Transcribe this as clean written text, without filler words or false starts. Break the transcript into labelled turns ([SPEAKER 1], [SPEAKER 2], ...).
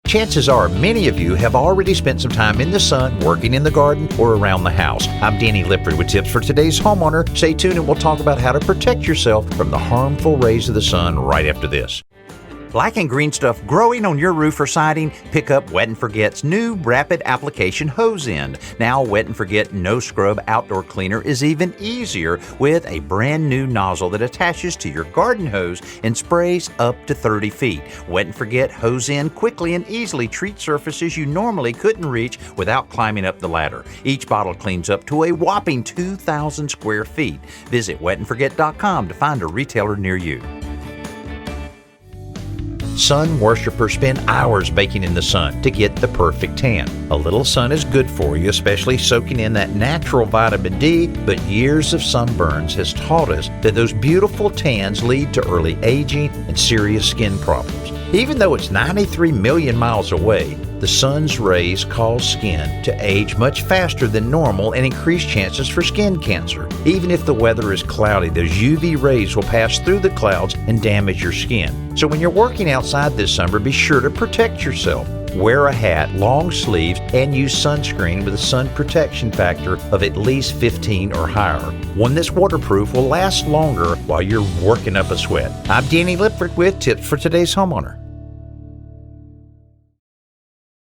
[SPEAKER 1] Chances are many of you have already spent some time in the sun, working in the garden, or around the house. I'm Danny Lipford with tips for today's homeowner. Stay tuned and we'll talk about how to protect yourself from the harmful rays of the sun right after this. Black and green stuff growing on your roof or siding? Pick up Wet and Forget's new rapid application hose end. Now Wet and Forget No Scrub Outdoor Cleaner is even easier with a brand new nozzle that attaches to your garden hose and sprays up to 30 feet. Wet and Forget hose end quickly and easily treats surfaces you normally couldn't reach without climbing up the ladder. Each bottle cleans up to a whopping 2,000 square feet. Visit wetandforget.com to find a retailer near you. Sun worshippers spend hours baking in the sun to get the perfect tan. A little sun is good for you, especially soaking in that natural vitamin D, but years of sunburns has taught us that those beautiful tans lead to early aging and serious skin problems. Even though it's 93 million miles away, the sun's rays cause skin to age much faster than normal and increase chances for skin cancer. Even if the weather is cloudy, those UV rays will pass through the clouds and damage your skin. So when you're working outside this summer, be sure to protect yourself. Wear a hat, long sleeves, and use sunscreen with a sun protection factor of at least 15 or higher. One that's waterproof will last longer while you're working up a sweat. I'm Danny Lipford with tips for today's homeowner.